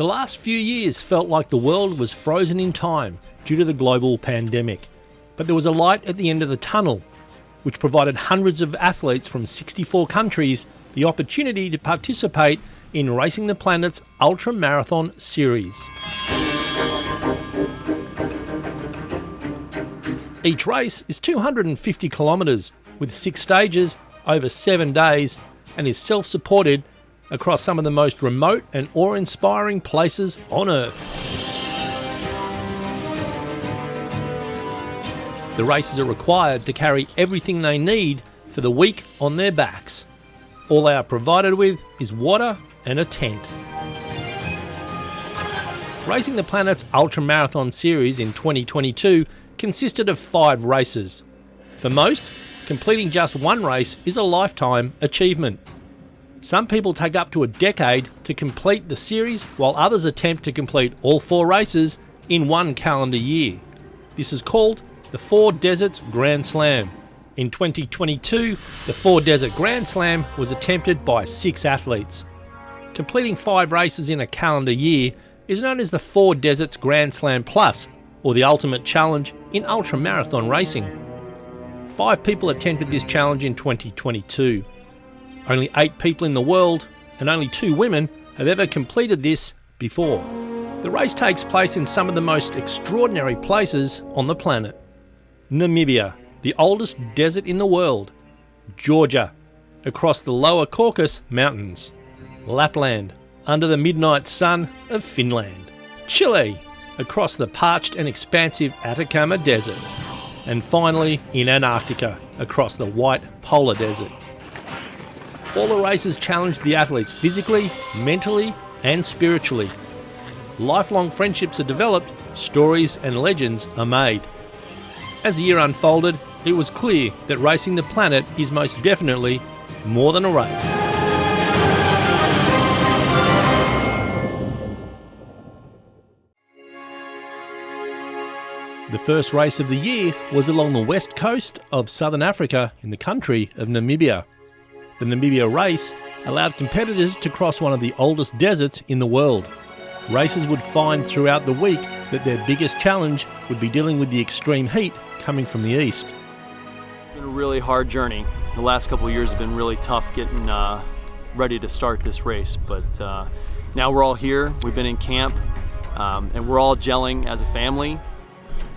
The last few years felt like the world was frozen in time due to the global pandemic. But there was a light at the end of the tunnel, which provided hundreds of athletes from 64 countries the opportunity to participate in Racing the Planet's Ultra Marathon Series. Each race is 250 kilometres with 6 stages over 7 days and is self-supported across some of the most remote and awe-inspiring places on Earth. The racers are required to carry everything they need for the week on their backs. All they are provided with is water and a tent. Racing the Planet's Ultra Marathon Series in 2022 consisted of 5 races. For most, completing just one race is a lifetime achievement. Some people take up to a decade to complete the series, while others attempt to complete all 4 races in one calendar year. This is called the 4 Deserts Grand Slam. In 2022, the 4 Desert Grand Slam was attempted by 6 athletes. Completing 5 races in a calendar year is known as the 4 Deserts Grand Slam Plus, or the ultimate challenge in ultramarathon racing. 5 people attempted this challenge in 2022. Only 8 people in the world, and only 2 women, have ever completed this before. The race takes place in some of the most extraordinary places on the planet. Namibia, the oldest desert in the world. Georgia, across the lower Caucasus Mountains. Lapland, under the midnight sun of Finland. Chile, across the parched and expansive Atacama Desert. And finally, in Antarctica, across the white polar desert. All the races challenge the athletes physically, mentally, and spiritually. Lifelong friendships are developed, stories and legends are made. As the year unfolded, it was clear that Racing the Planet is most definitely more than a race. The first race of the year was along the west coast of southern Africa in the country of Namibia. The Namibia race allowed competitors to cross one of the oldest deserts in the world. Racers would find throughout the week that their biggest challenge would be dealing with the extreme heat coming from the east. It's been a really hard journey. The last couple of years have been really tough getting ready to start this race, but now we're all here, we've been in camp, and we're all gelling as a family.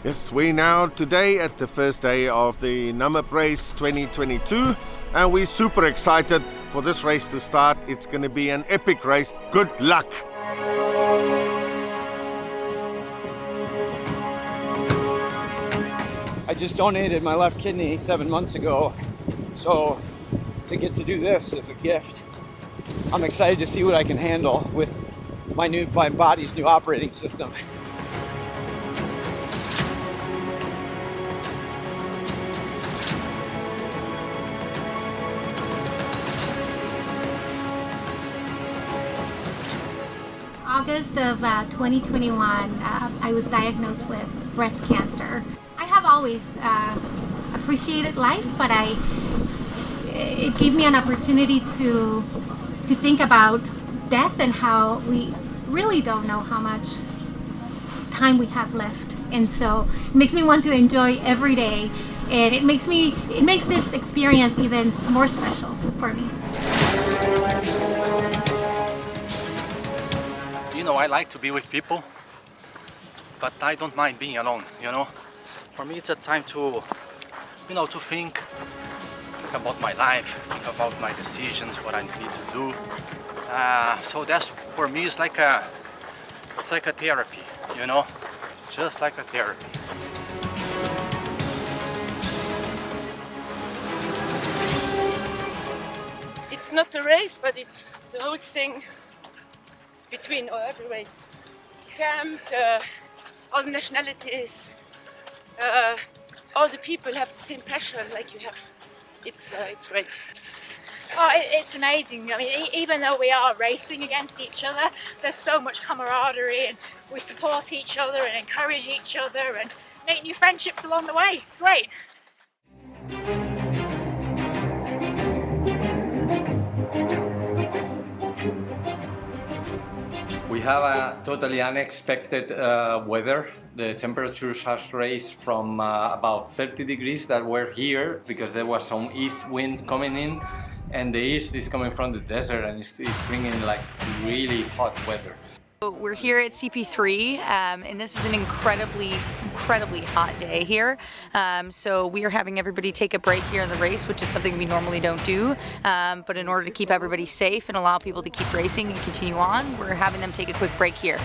Yes, we're now today at the first day of the Namib Race 2022, and we're super excited for this race to start. It's going to be an epic race. Good luck! I just donated my left kidney 7 months ago, so to get to do this is a gift. I'm excited to see what I can handle with my body's new operating system. August of 2021, I was diagnosed with breast cancer. I have always appreciated life, but it gave me an opportunity to think about death and how we really don't know how much time we have left. And so it makes me want to enjoy every day, and it makes this experience even more special for me. You know, I like to be with people, but I don't mind being alone, you know. For me, it's a time to, to think about my life, think about my decisions, what I need to do. So that's, for me, it's like a therapy, you know. It's just like a therapy. It's not a race, but it's the whole thing between every race. Camp, all the nationalities, all the people have the same passion like you have. It's great. Oh, it's amazing. I mean, even though we are racing against each other, there's so much camaraderie, and we support each other and encourage each other and make new friendships along the way. It's great. We have a totally unexpected weather. The temperatures has raised from about 30 degrees that were here because there was some east wind coming in, and the east is coming from the desert and it's bringing like really hot weather. We're here at CP3 and this is an incredibly hot day here. So we are having everybody take a break here in the race, which is something we normally don't do. But in order to keep everybody safe and allow people to keep racing and continue on, we're having them take a quick break here.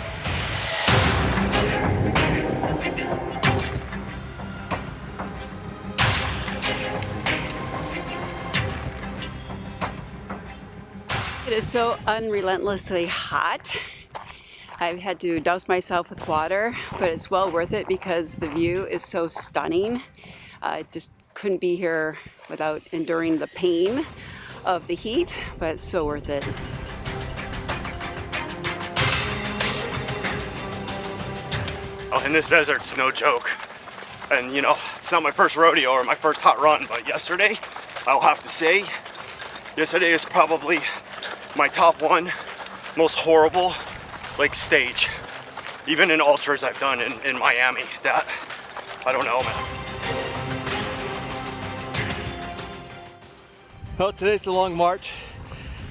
It is so unrelentlessly hot. I've had to douse myself with water, but it's well worth it because the view is so stunning. I just couldn't be here without enduring the pain of the heat, but it's so worth it. Oh, in this desert, it's no joke. And you know, it's not my first rodeo or my first hot run, but yesterday, I'll have to say, yesterday is probably my top one most horrible stage, even in ultras I've done in Miami. That, I don't know, man. Well, today's the long march.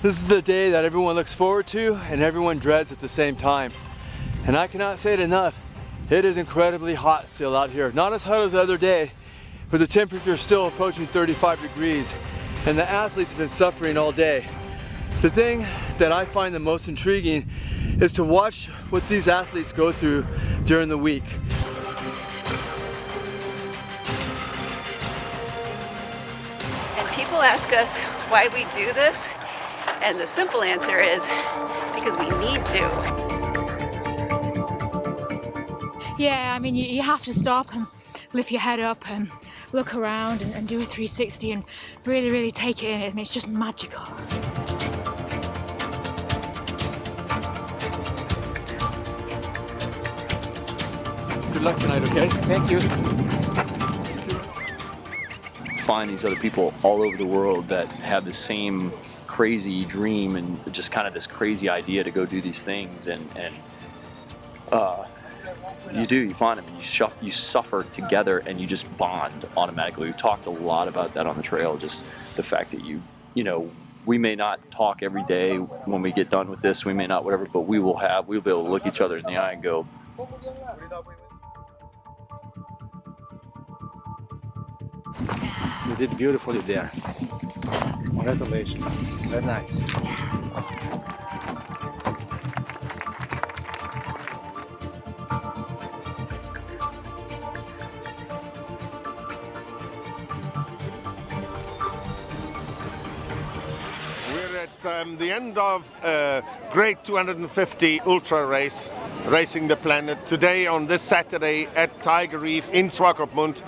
This is the day that everyone looks forward to and everyone dreads at the same time. And I cannot say it enough, it is incredibly hot still out here. Not as hot as the other day, but the temperature is still approaching 35 degrees and the athletes have been suffering all day. The thing that I find the most intriguing is to watch what these athletes go through during the week. And people ask us why we do this, and the simple answer is because we need to. Yeah, I mean, you have to stop and lift your head up and look around and do a 360 and really take it in. I mean, it's just magical. Good luck tonight, okay? Thank you. Find these other people all over the world that have the same crazy dream and just kind of this crazy idea to go do these things, and you find them, you suffer together and you just bond automatically. We talked a lot about that on the trail, just the fact that you know, we may not talk every day when we get done with this, we may not whatever, but we'll be able to look each other in the eye and go, you did beautifully there. Congratulations. Very nice. We're at the end of a great 250 ultra race, Racing the Planet, today on this Saturday at Tiger Reef in Swakopmund.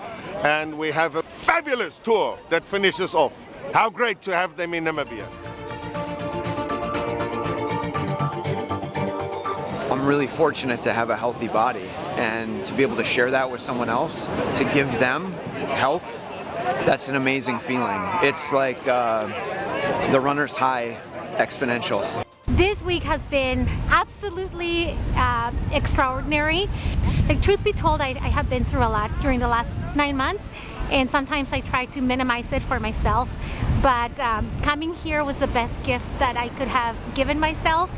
And we have a fabulous tour that finishes off. How great to have them in Namibia. I'm really fortunate to have a healthy body and to be able to share that with someone else, to give them health. That's an amazing feeling. It's like the runner's high exponential. This week has been absolutely extraordinary. Like, truth be told, I have been through a lot during the last 9 months, and sometimes I try to minimize it for myself, but coming here was the best gift that I could have given myself.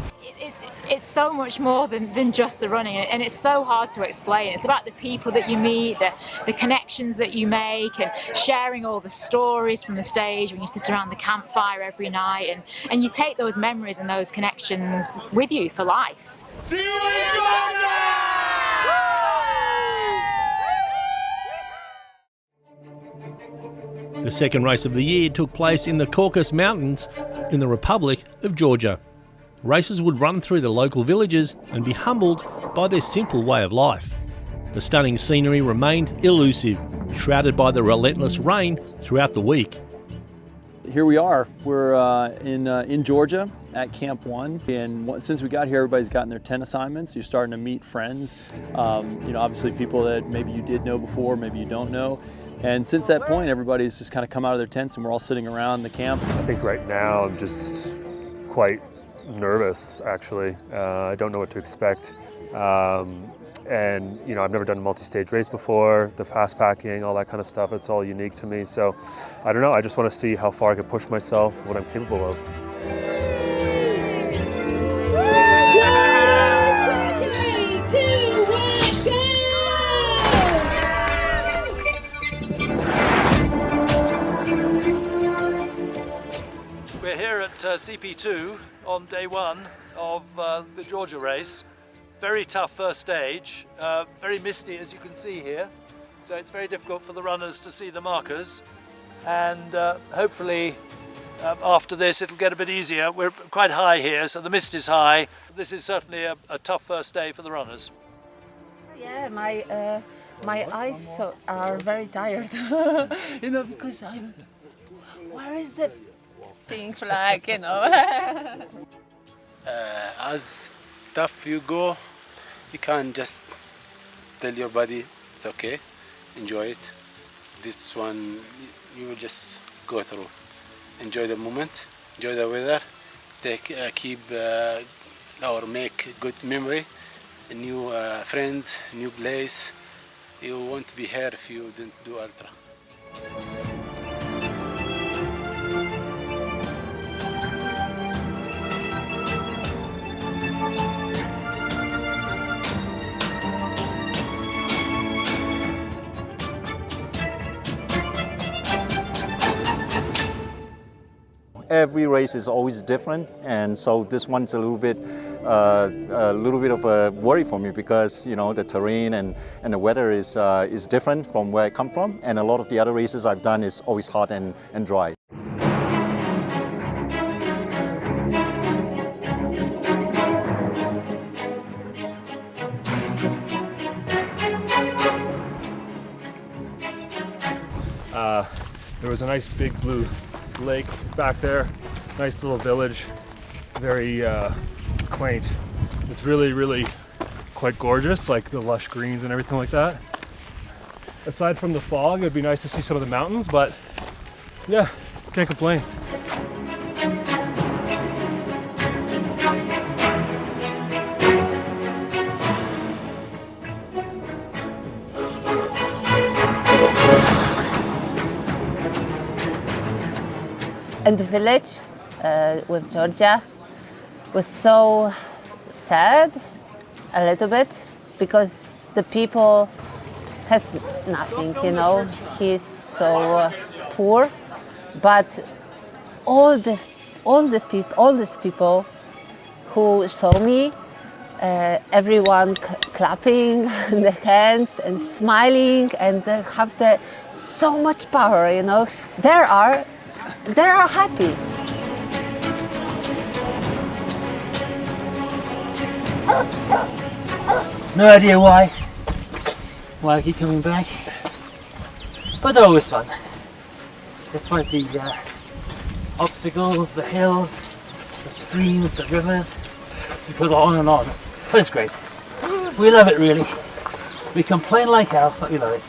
It's so much more than just the running, and it's so hard to explain. It's about the people that you meet, the connections that you make, and sharing all the stories from the stage when you sit around the campfire every night, and you take those memories and those connections with you for life. See you in Georgia! The second race of the year took place in the Caucasus Mountains in the Republic of Georgia. Racers would run through the local villages and be humbled by their simple way of life. The stunning scenery remained elusive, shrouded by the relentless rain throughout the week. Here we are. We're in Georgia at Camp 1, and since we got here, everybody's gotten their tent assignments. You're starting to meet friends, obviously people that maybe you did know before, maybe you don't know. And since that point, everybody's just kind of come out of their tents and we're all sitting around the camp. I think right now I'm just quite nervous, actually. I don't know what to expect. And you know, I've never done a multi-stage race before, the fast packing, all that kind of stuff, it's all unique to me. So I don't know, I just want to see how far I can push myself, what I'm capable of. We're here at CP2 on day one of the Georgia race. Very tough first stage, very misty as you can see here, so it's very difficult for the runners to see the markers, and hopefully after this it'll get a bit easier. We're quite high here, so the mist is high. This is certainly a tough first day for the runners. Yeah, my eyes are very tired, you know, because where is the pink flag, you know? As tough you go, you can't just tell your body it's okay, enjoy it. This one you will just go through, enjoy the moment, enjoy the weather, keep or make good memory, new friends, new place. You won't be here if you didn't do ultra. Every race is always different, and so this one's a little bit of a worry for me because you know the terrain and the weather is different from where I come from, and a lot of the other races I've done is always hot and dry. There was a nice big blue lake back there, nice little village, very quaint. It's really quite gorgeous, like the lush greens and everything like that. Aside from the fog, it'd be nice to see some of the mountains, but yeah, can't complain. And the village with Georgia was so sad a little bit because the people has nothing, you know. He's so poor, but all these people who saw me, everyone clapping their hands and smiling, and they have so much power, you know. They are happy. No idea why I keep coming back, but they're always fun. Despite the obstacles, the hills, the streams, the rivers, it goes on and on, but it's great. We love it really. We complain like hell, but we love it.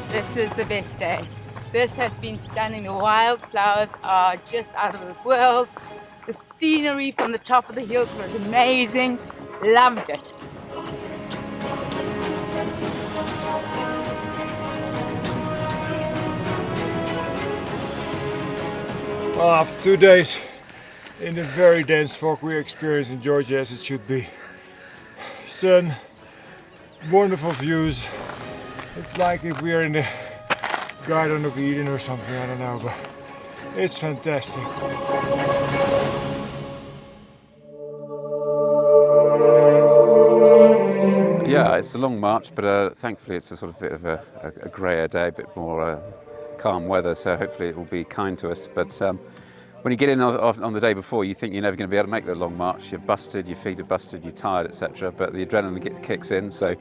This is the best day. This has been stunning. The wildflowers are just out of this world. The scenery from the top of the hills was amazing. Loved it. Well, after 2 days in the very dense fog we experienced in Georgia, as it should be. Sun, wonderful views. It's like if we are in the Garden of Eden or something, I don't know, but it's fantastic. Yeah, it's a long march, but thankfully it's a sort of bit of a grayer day, a bit more calm weather, so hopefully it will be kind to us. But when you get in on the day before, you think you're never going to be able to make the long march. You're busted, your feet are busted, you're tired, etc. But the adrenaline kicks in, so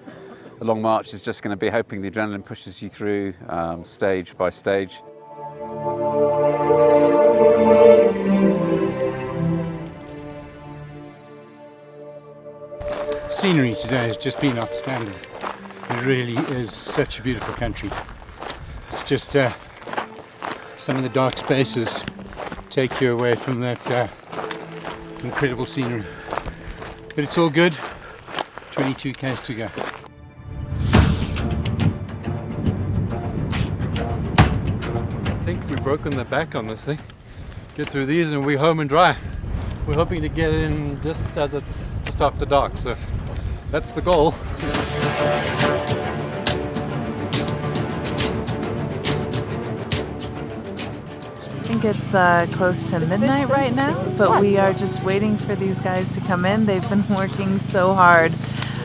the long march is just going to be hoping the adrenaline pushes you through stage by stage. scenery today has just been outstanding. It really is such a beautiful country. It's just some of the dark spaces take you away from that incredible scenery. But it's all good. 22 k's to go. I think we've broken the back on this thing. Get through these and we're home and dry. We're hoping to get in just as it's just after dark, so that's the goal. I think it's close to midnight right now, but we are just waiting for these guys to come in. They've been working so hard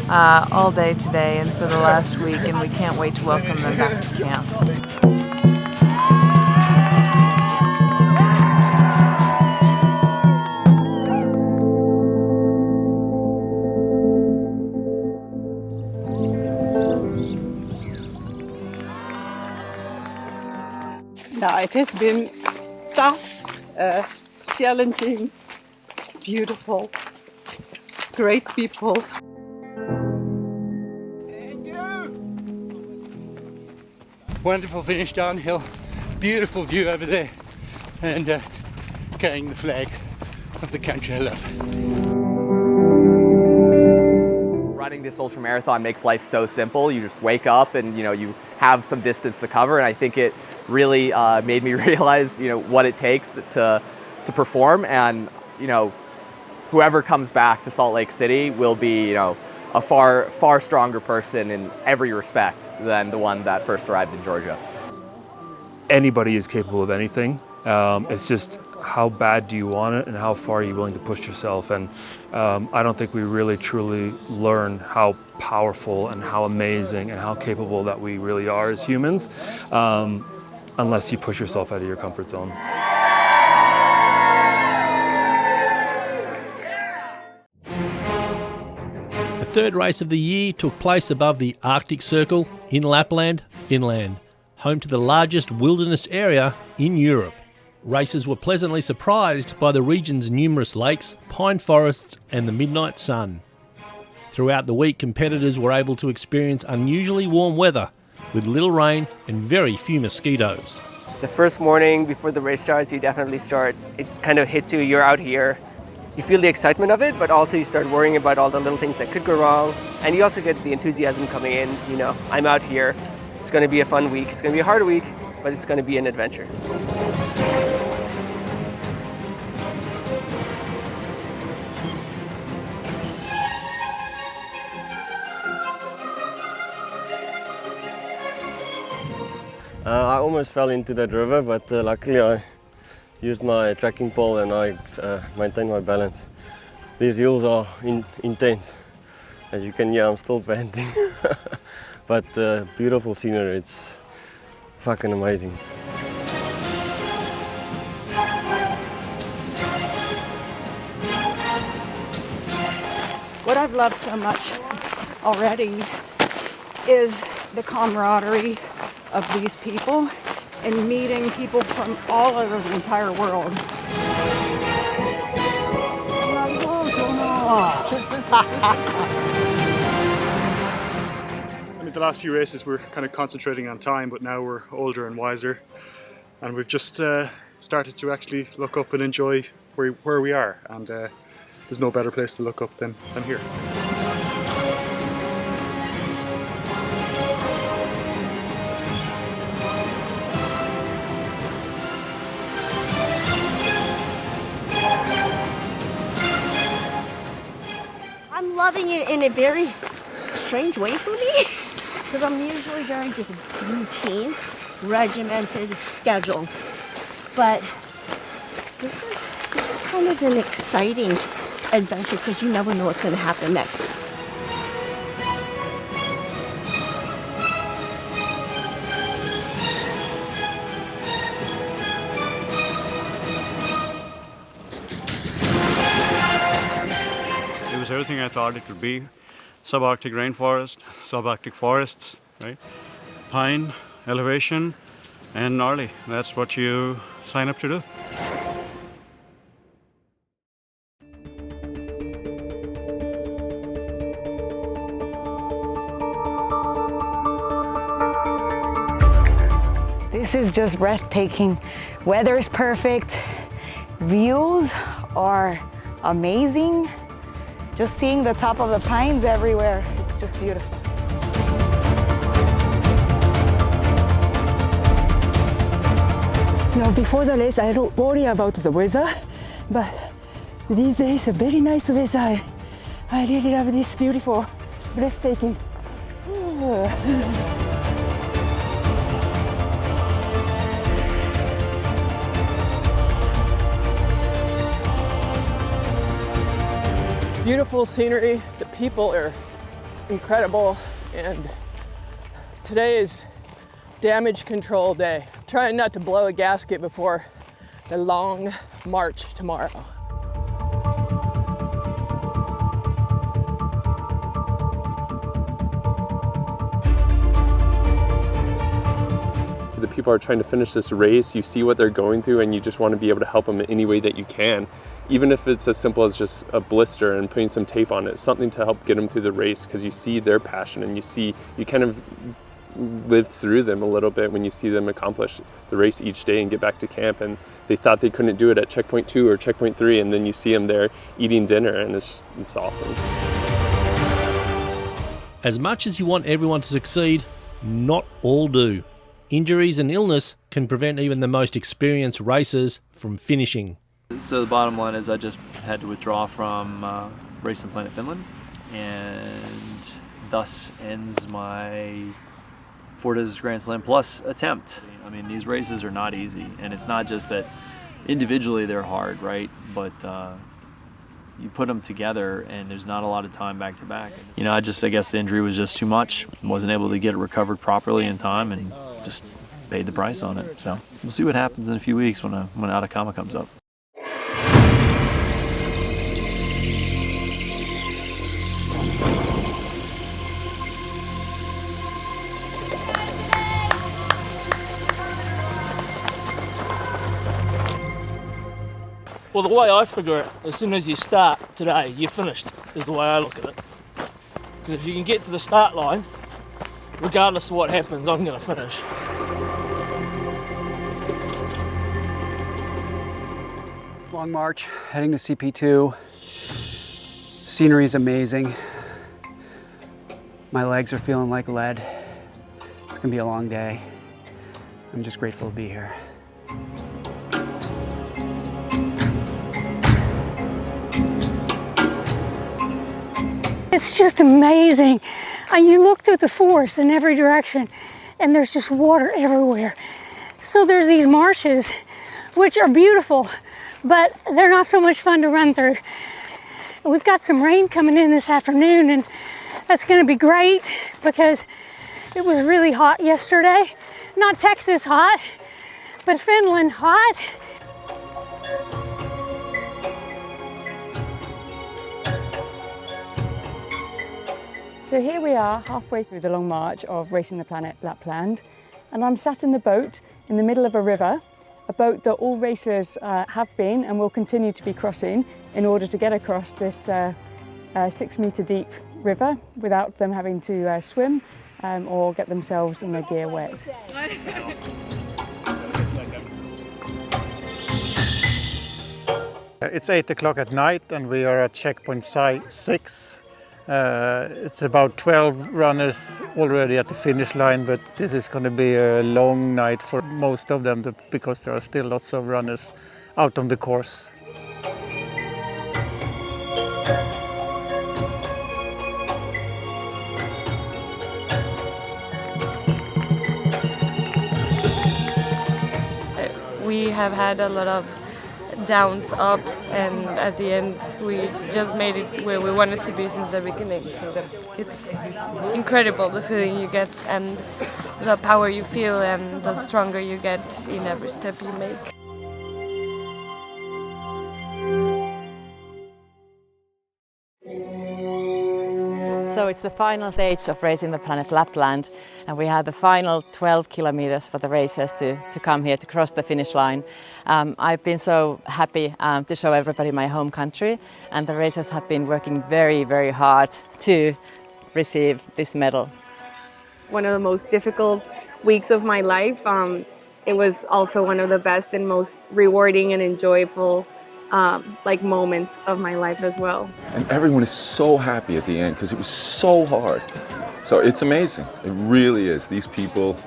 all day today and for the last week, and we can't wait to welcome them back to camp. No, it has been tough, challenging, beautiful, great people. Wonderful finish downhill, beautiful view over there, and carrying the flag of the country I love. Running this ultra marathon makes life so simple. You just wake up and you have some distance to cover, and I think it really made me realize what it takes to perform, and whoever comes back to Salt Lake City will be a far stronger person in every respect than the one that first arrived in Georgia. Anybody is capable of anything. It's just how bad do you want it and how far are you willing to push yourself, and I don't think we really truly learn how powerful and how amazing and how capable that we really are as humans unless you push yourself out of your comfort zone. The third race of the year took place above the Arctic Circle in Lapland, Finland, home to the largest wilderness area in Europe. Racers were pleasantly surprised by the region's numerous lakes, pine forests and the midnight sun. Throughout the week, competitors were able to experience unusually warm weather with little rain and very few mosquitoes. The first morning before the race starts, you definitely start, it kind of hits you, you're out here. You feel the excitement of it, but also you start worrying about all the little things that could go wrong. And you also get the enthusiasm coming in, I'm out here. It's going to be a fun week. It's going to be a hard week, but it's going to be an adventure. I almost fell into that river, but luckily I used my trekking pole and I maintained my balance. These hills are intense. As you can hear, I'm still panting. But beautiful scenery, it's fucking amazing. What I've loved so much already is the camaraderie of these people and meeting people from all over the entire world. I mean, the last few races we're kind of concentrating on time, but now we're older and wiser, and we've just started to actually look up and enjoy where we are, and there's no better place to look up than here. I'm loving it in a very strange way for me, because I'm usually very just routine, regimented, scheduled. But this is kind of an exciting adventure because you never know what's going to happen next. It was everything I thought it would be. Subarctic rainforest, subarctic forests, right? Pine, elevation, and gnarly. That's what you sign up to do. This is just breathtaking. Weather is perfect. Views are amazing. Just seeing the top of the pines everywhere, it's just beautiful. Now, before the race, I don't worry about the weather, but these days, a very nice weather. I really love this beautiful, breathtaking. Beautiful scenery, the people are incredible, and today is damage control day. Trying not to blow a gasket before the long march tomorrow. The people are trying to finish this race, you see what they're going through, and you just want to be able to help them in any way that you can. Even if it's as simple as just a blister and putting some tape on it, something to help get them through the race, because you see their passion and you kind of live through them a little bit when you see them accomplish the race each day and get back to camp, and they thought they couldn't do it at checkpoint 2 or checkpoint 3, and then you see them there eating dinner, and it's awesome. As much as you want everyone to succeed, not all do. Injuries and illness can prevent even the most experienced racers from finishing. So the bottom line is I just had to withdraw from RacingThePlanet Finland, and thus ends my 4 Deserts Grand Slam Plus attempt. I mean, these races are not easy, and it's not just that individually they're hard, right? But you put them together, and there's not a lot of time back to back. You know, I guess the injury was just too much. Wasn't able to get it recovered properly in time, and just paid the price on it. So we'll see what happens in a few weeks when Atacama comes up. Well, the way I figure it, as soon as you start today, you're finished, is the way I look at it. Because if you can get to the start line, regardless of what happens, I'm going to finish. Long march, heading to CP2. Scenery is amazing. My legs are feeling like lead. It's going to be a long day. I'm just grateful to be here. It's just amazing. And you look through the forest in every direction and there's just water everywhere. So there's these marshes, which are beautiful, but they're not so much fun to run through. We've got some rain coming in this afternoon, and that's gonna be great because it was really hot yesterday. Not Texas hot, but Finland hot. So here we are, halfway through the long march of Racing the Planet Lapland, and I'm sat in the boat in the middle of a river, a boat that all racers have been and will continue to be crossing in order to get across this 6-metre deep river without them having to swim or get themselves and their gear wet. It's 8 o'clock at night and we are at checkpoint 6. It's about 12 runners already at the finish line, but this is going to be a long night for most of them because there are still lots of runners out on the course. We have had a lot of downs, ups, and at the end we just made it where we wanted to be since the beginning. So it's incredible the feeling you get and the power you feel and the stronger you get in every step you make. So it's the final stage of Racing the Planet Lapland, and we have the final 12 kilometers for the racers to come here to cross the finish line. I've been so happy to show everybody my home country, and the racers have been working very, very hard to receive this medal. One of the most difficult weeks of my life. it was also one of the best and most rewarding and enjoyable like moments of my life as well. And everyone is so happy at the end because it was so hard. So it's amazing. It really is. These people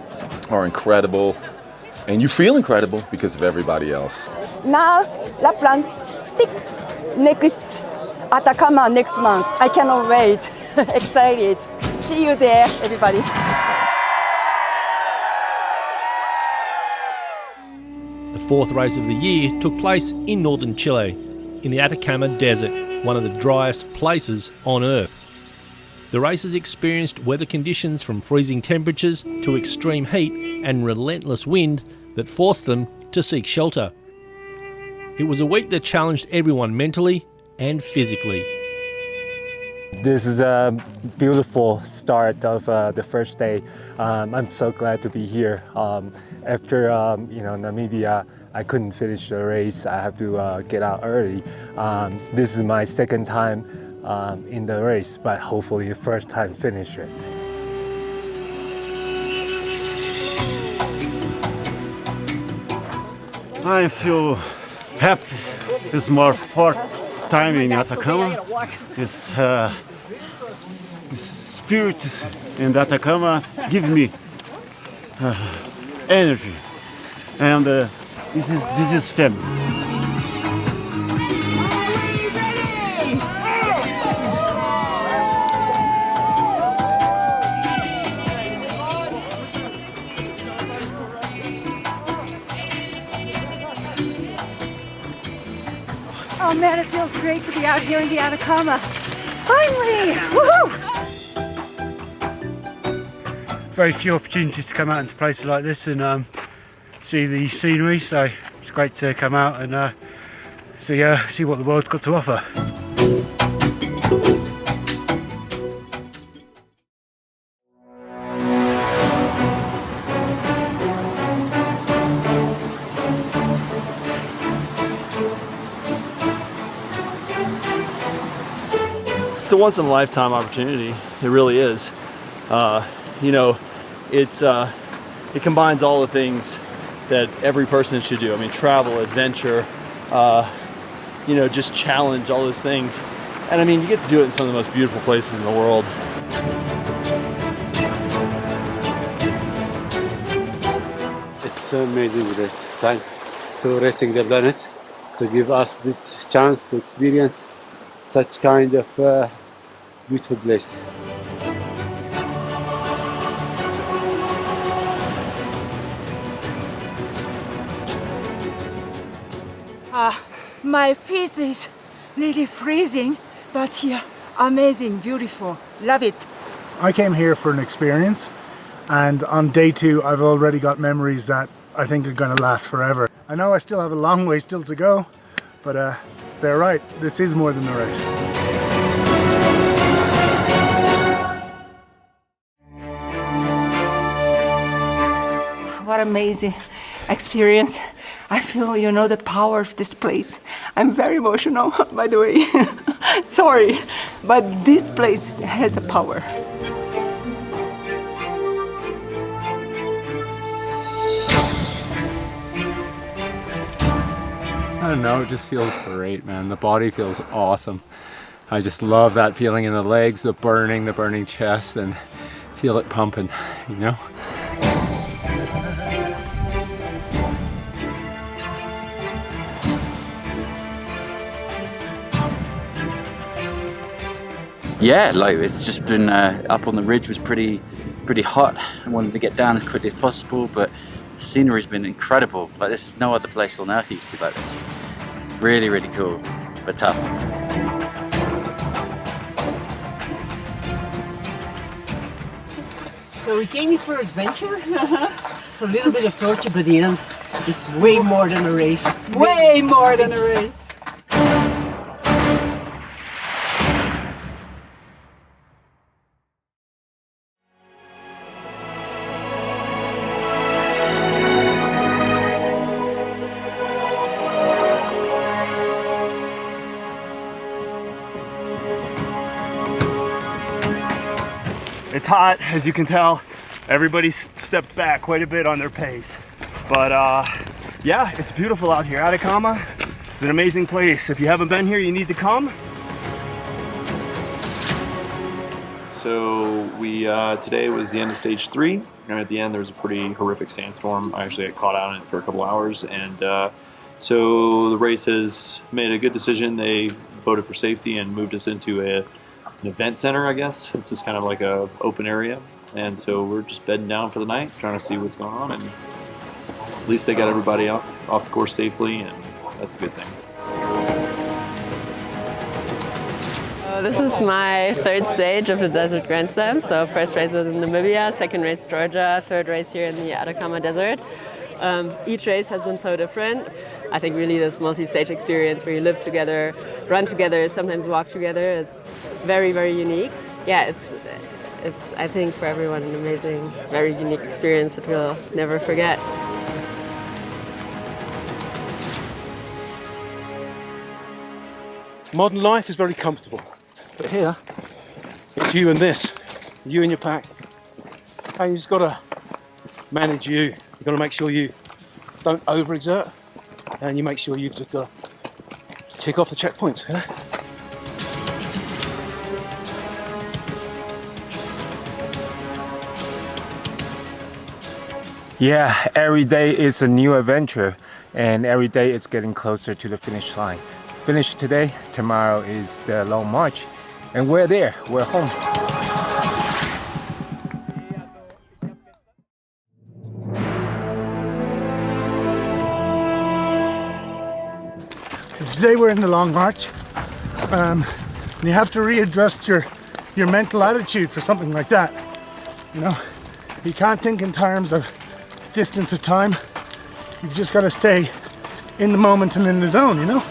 are incredible. And you feel incredible because of everybody else. Now, Lapland, tick. Next Atacama next month. I cannot wait. Excited. See you there, everybody. The fourth race of the year took place in northern Chile, in the Atacama Desert, one of the driest places on Earth. The racers experienced weather conditions from freezing temperatures to extreme heat and relentless wind that forced them to seek shelter. It was a week that challenged everyone mentally and physically. This is a beautiful start of the first day. I'm so glad to be here. After Namibia, I couldn't finish the race. I have to get out early. This is my second time in the race, but hopefully the first time finish it. I feel happy. It's my fourth time in Atacama. It's spirit in Atacama give me energy, and this is family. Oh man, it feels great to be out here in the Atacama. Finally! Woohoo! Very few opportunities to come out into places like this and see the scenery, so it's great to come out and see what the world's got to offer. It's a once-in-a-lifetime opportunity. It really is. It combines all the things that every person should do. I mean, travel, adventure, just challenge, all those things. And I mean, you get to do it in some of the most beautiful places in the world. It's so amazing this. Thanks to Racing the Planet to give us this chance to experience such kind of beautiful place. My feet is really freezing, but here, amazing, beautiful, love it. I came here for an experience, and on day 2 I've already got memories that I think are going to last forever. I know I still have a long way still to go, but they're right, this is more than a race. What amazing experience. I feel, the power of this place. I'm very emotional, by the way. Sorry, but this place has a power. I don't know, it just feels great, man. The body feels awesome. I just love that feeling in the legs, the burning chest, and feel it pumping, Yeah, it's just been up on the ridge was pretty hot. I wanted to get down as quickly as possible, but the scenery's been incredible. This is no other place on earth you see like this. Really, really cool, but tough. So we came here for adventure, for a little bit of torture, but the end is way more than a race. Way more than a race. It's hot, as you can tell. Everybody stepped back quite a bit on their pace. But yeah, it's beautiful out here. Atacama, it's an amazing place. If you haven't been here, you need to come. So we today was the end of stage 3, and at the end there was a pretty horrific sandstorm. I actually got caught out in it for a couple hours, and so the race has made a good decision. They voted for safety and moved us into an event center, I guess. It's just kind of like a open area, and so we're just bedding down for the night, trying to see what's going on, and at least they got everybody off the course safely, and that's a good thing. This is my third stage of the Desert Grand Slam. So first race was in Namibia, second race Georgia, third race here in the Atacama Desert. Each race has been so different. I think really this multi-stage experience where you live together, run together, sometimes walk together is very, very unique. Yeah, it's I think for everyone an amazing, very unique experience that we'll never forget. Modern life is very comfortable, but here it's you and this, you and your pack. And you just got to manage you. You've got to make sure you don't overexert, and you make sure you've just got to tick off the checkpoints. Yeah? Yeah, every day is a new adventure, and every day it's getting closer to the finish line. Finish today, tomorrow is the long march, and we're there, we're home. So today we're in the long march, and you have to readjust your mental attitude for something like that. You know, you can't think in terms of distance or time. You've just got to stay in the moment and in the zone, you know?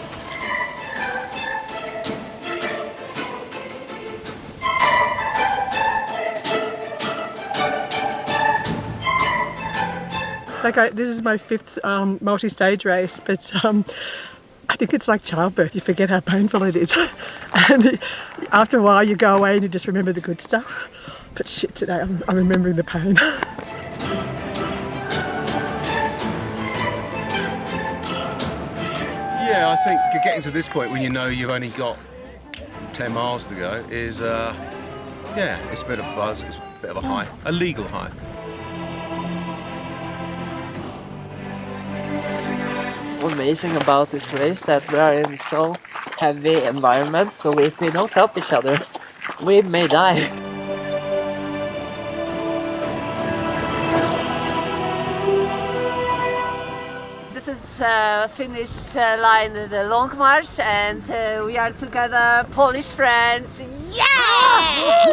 This is my 5th multi-stage race, but I think it's like childbirth. You forget how painful it is. And after a while you go away and you just remember the good stuff. But shit, today I'm remembering the pain. Yeah, I think getting to this point when you know you've only got 10 miles to go is, yeah, it's a bit of a buzz, it's a bit of a high, a legal high. What's amazing about this race that we are in so heavy environment, so if we don't help each other, we may die. This is finish line the long march, and we are together, Polish friends. Yeah!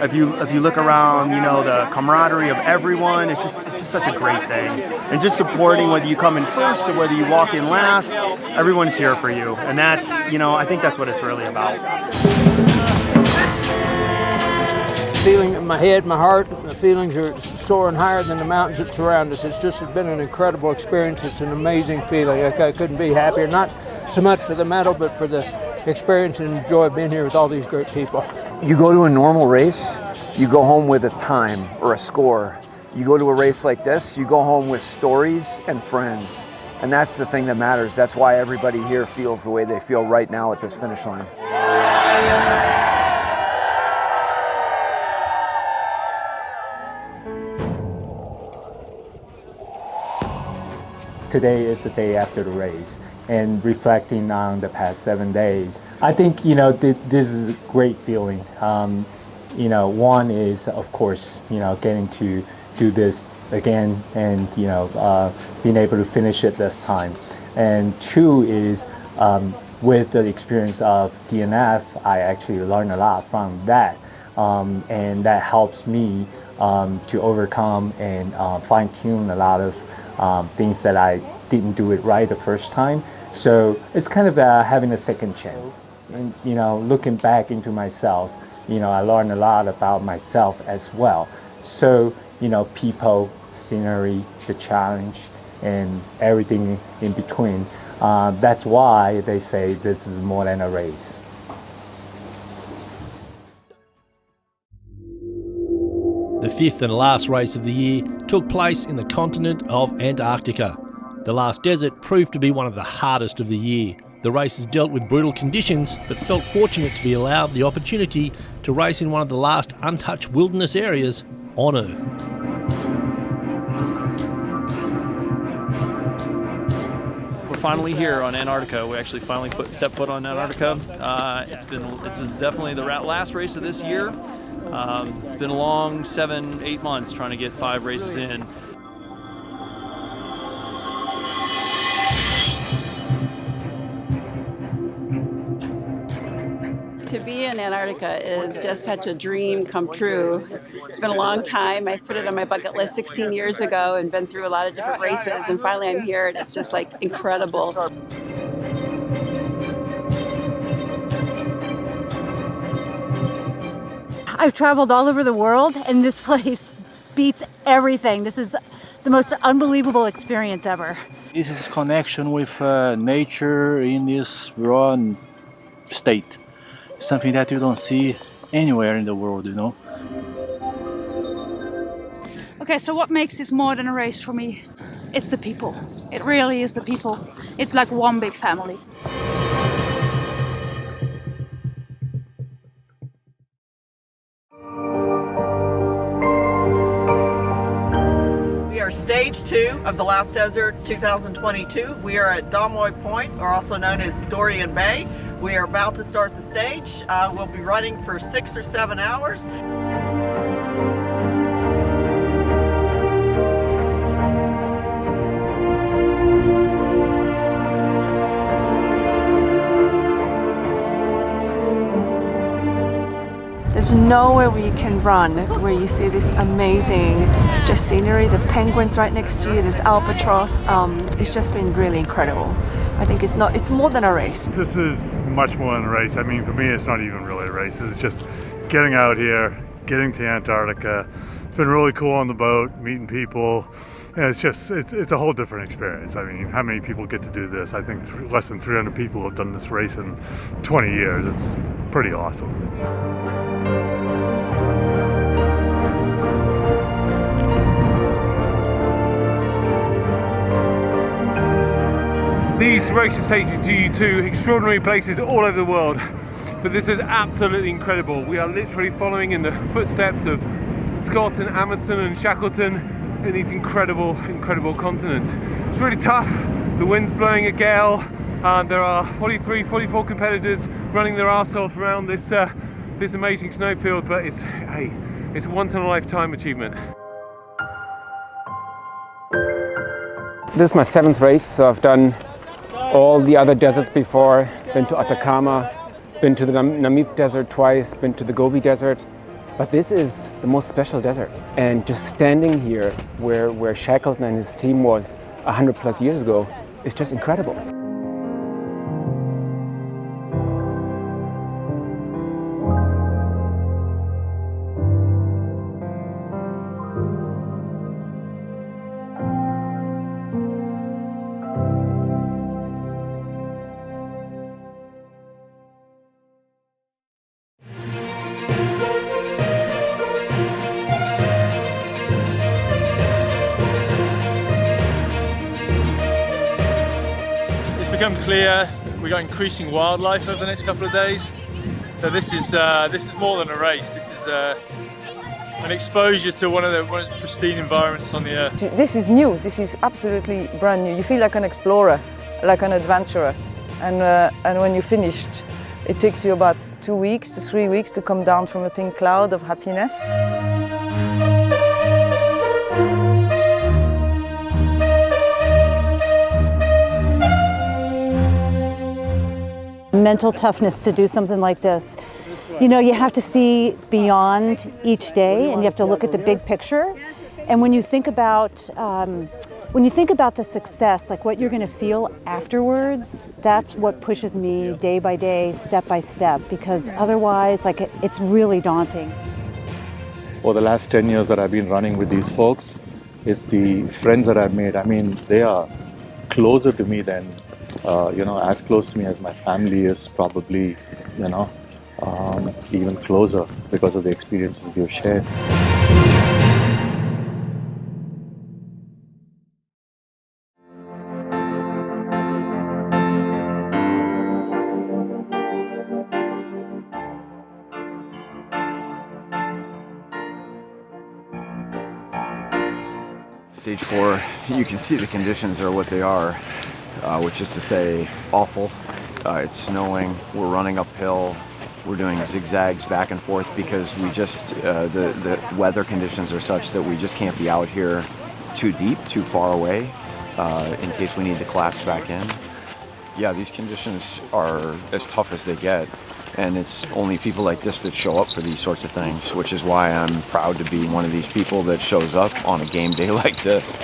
If you look around, you know, the camaraderie of everyone, it's just such a great thing. And just supporting, whether you come in first or whether you walk in last, everyone's here for you. And that's, you know, I think that's what it's really about. Feeling in my head, my heart, the feelings are soaring higher than the mountains that surround us. It's just been an incredible experience. It's an amazing feeling. I couldn't be happier. Not so much for the medal, but for the experience and joy of being here with all these great people. You go to a normal race, you go home with a time or a score. You go to a race like this, you go home with stories and friends. And that's the thing that matters. That's why everybody here feels the way they feel right now at this finish line. Today is the day after the race, and reflecting on the past 7 days, I think, you know, this is a great feeling. You know, one is, of course, you know, getting to do this again and, you know, being able to finish it this time. And two is, with the experience of DNF, I actually learned a lot from that. And that helps me to overcome and fine-tune a lot of things that I didn't do it right the first time. So it's kind of having a second chance. And, you know, looking back into myself, you know, I learned a lot about myself as well. So, you know, people, scenery, the challenge, and everything in between. That's why they say this is more than a race. The fifth and last race of the year took place in the continent of Antarctica. The last desert proved to be one of the hardest of the year. The races dealt with brutal conditions, but felt fortunate to be allowed the opportunity to race in one of the last untouched wilderness areas on Earth. We're finally here on Antarctica. We actually finally stepped foot on Antarctica. This is definitely the last race of this year. It's been a long 7-8 months trying to get 5 races in. To be in Antarctica is just such a dream come true. It's been a long time. I put it on my bucket list 16 years ago and been through a lot of different races, and finally I'm here and it's just like incredible. I've traveled all over the world and this place beats everything. This is the most unbelievable experience ever. This is connection with nature in this raw state. Something that you don't see anywhere in the world, you know. Okay, so what makes this more than a race for me? It's the people. It really is the people. It's like one big family. We are stage 2 of the Last Desert 2022. We are at Domoy Point, or also known as Dorian Bay. We are about to start the stage. We'll be running for 6 or 7 hours. There's nowhere where you can run where you see this amazing just scenery, the penguins right next to you, this albatross. It's just been really incredible. I think it's more than a race. This is much more than a race. I mean, for me, it's not even really a race. This is just getting out here, getting to Antarctica. It's been really cool on the boat, meeting people. And it's a whole different experience. I mean, how many people get to do this? I think less than 300 people have done this race in 20 years. It's pretty awesome. These races take you to extraordinary places all over the world, but this is absolutely incredible. We are literally following in the footsteps of Scott and Amundsen and Shackleton in these incredible continents. It's really tough. The wind's blowing a gale. There are 44 competitors running their arse off around this amazing snowfield, but it's a once-in-a-lifetime achievement. This is my 7th race, so I've done all the other deserts before. Been to Atacama, been to the Namib Desert twice, been to the Gobi Desert. But this is the most special desert. And just standing here where Shackleton and his team was 100+ years ago is just incredible. Become clear, we got increasing wildlife over the next couple of days. So this is more than a race. This is an exposure to one of the most pristine environments on the earth. This is new. This is absolutely brand new. You feel like an explorer, like an adventurer. And when you're finished, it takes you about 2 weeks to 3 weeks to come down from a pink cloud of happiness. Mental toughness to do something like this. You know, you have to see beyond each day and you have to look at the big picture. And when you think about the success, like what you're going to feel afterwards, that's what pushes me day by day, step by step, because otherwise, like, it's really daunting. For the last 10 years that I've been running with these folks, it's the friends that I've made. I mean, they are closer to me than, as close to me as my family is probably, even closer because of the experiences we've shared. Stage 4, you can see the conditions are what they are, which is to say awful. It's snowing, we're running uphill, we're doing zigzags back and forth because we just, the weather conditions are such that we just can't be out here too deep, too far away, in case we need to collapse back in. Yeah, these conditions are as tough as they get. And it's only people like this that show up for these sorts of things, which is why I'm proud to be one of these people that shows up on a game day like this.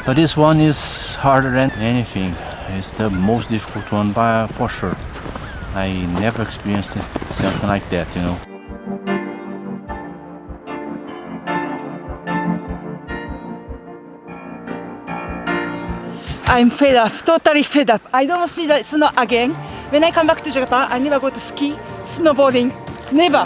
But this one is harder than anything. It's the most difficult one for sure. I never experienced something like that, I'm fed up, totally fed up. I don't see the snow again. When I come back to Japan, I never go to ski, snowboarding, never.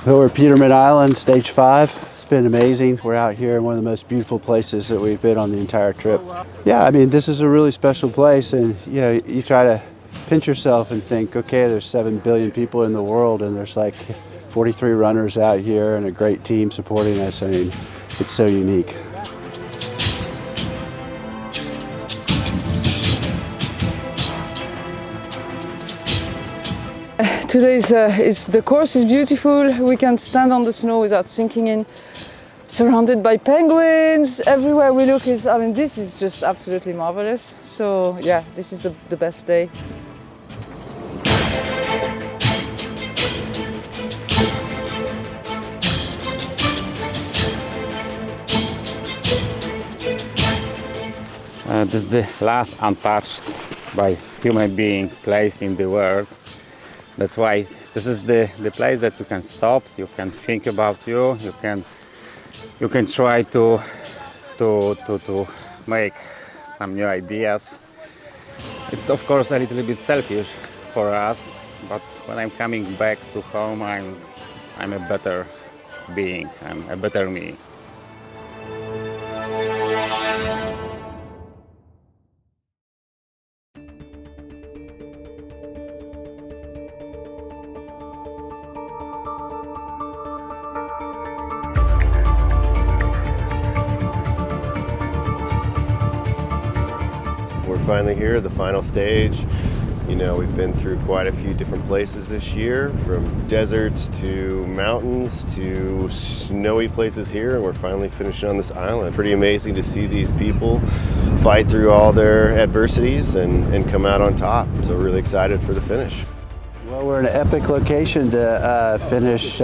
So we're at Peterman Island, stage 5. It's been amazing. We're out here in one of the most beautiful places that we've been on the entire trip. Yeah, I mean, this is a really special place, and you try to pinch yourself and think, okay, there's 7 billion people in the world, and there's like 43 runners out here and a great team supporting us. I mean, it's so unique. Today the course is beautiful. We can stand on the snow without sinking in. Surrounded by penguins, everywhere we look this is just absolutely marvelous. So yeah, this is the best day. This is the last untouched by human being place in the world. That's why this is the place that you can stop, you can think about you can try to make some new ideas. It's of course a little bit selfish for us, but when I'm coming back to home, I'm a better being, I'm a better me. We're finally here, the final stage. We've been through quite a few different places this year, from deserts to mountains to snowy places here, and we're finally finishing on this island. Pretty amazing to see these people fight through all their adversities and come out on top. So we're really excited for the finish. Well, we're in an epic location to finish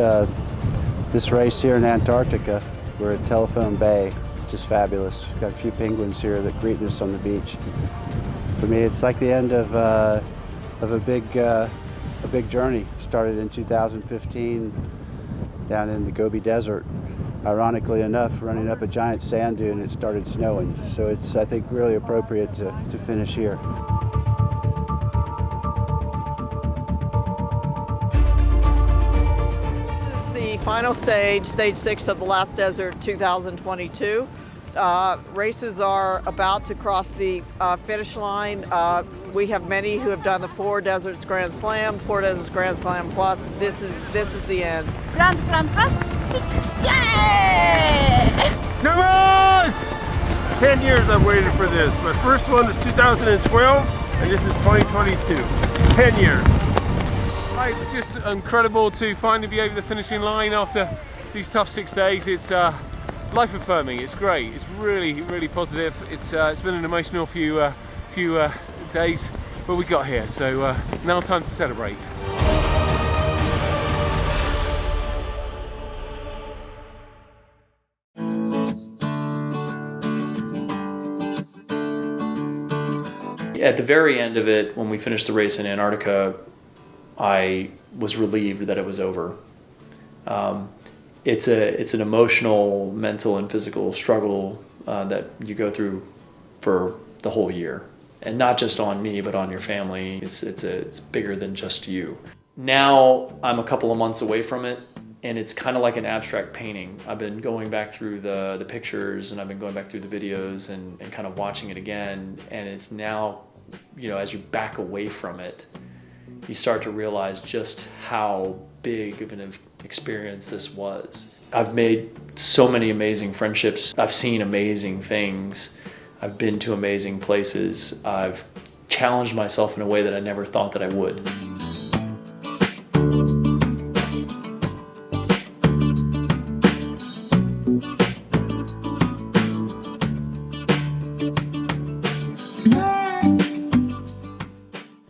this race here in Antarctica. We're at Telephone Bay. It's just fabulous. We've got a few penguins here that greet us on the beach. For me, it's like the end of a big journey. Started in 2015 down in the Gobi Desert. Ironically enough, running up a giant sand dune, it started snowing. So it's, I think, really appropriate to finish here. This is the final stage, stage 6 of the Last Desert 2022. Races are about to cross the finish line. We have many who have done the 4 Deserts Grand Slam, 4 Deserts Grand Slam Plus. This is the end. Grand Slam Plus. Yay! Numbers! 10 years I've waited for this. My first one was 2012, and this is 2022. 10 years. It's just incredible to finally be over the finishing line after these tough 6 days. It's life affirming. It's great. It's really, really positive. It's been an emotional few days, but we got here. So now time to celebrate. At the very end of it, when we finished the race in Antarctica, I was relieved that it was over. It's an emotional, mental, and physical struggle that you go through for the whole year, and not just on me, but on your family. It's bigger than just you. Now I'm a couple of months away from it, and it's kind of like an abstract painting. I've been going back through the pictures, and I've been going back through the videos and kind of watching it again, and it's now, you know, as you back away from it, you start to realize just how big of an experience this was. I've made so many amazing friendships. I've seen amazing things. I've been to amazing places. I've challenged myself in a way that I never thought that I would.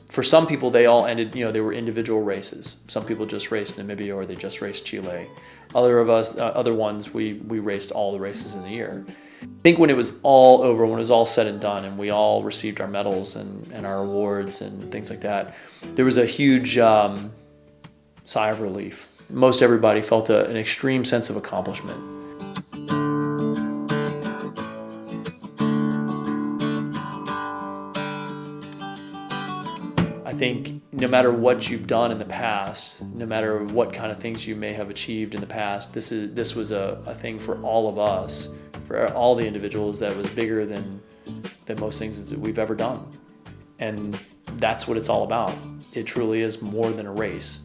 For some people, they all ended, you know, they were individual races. Some people just raced Namibia, or they just raced Chile. Other ones, we raced all the races in the year. I think when it was all over, when it was all said and done, and we all received our medals and our awards and things like that, there was a huge sigh of relief. Most everybody felt an extreme sense of accomplishment. I think no matter what you've done in the past, no matter what kind of things you may have achieved in the past, this was a thing for all of us, for all the individuals, that was bigger than most things that we've ever done. And that's what it's all about. It truly is more than a race.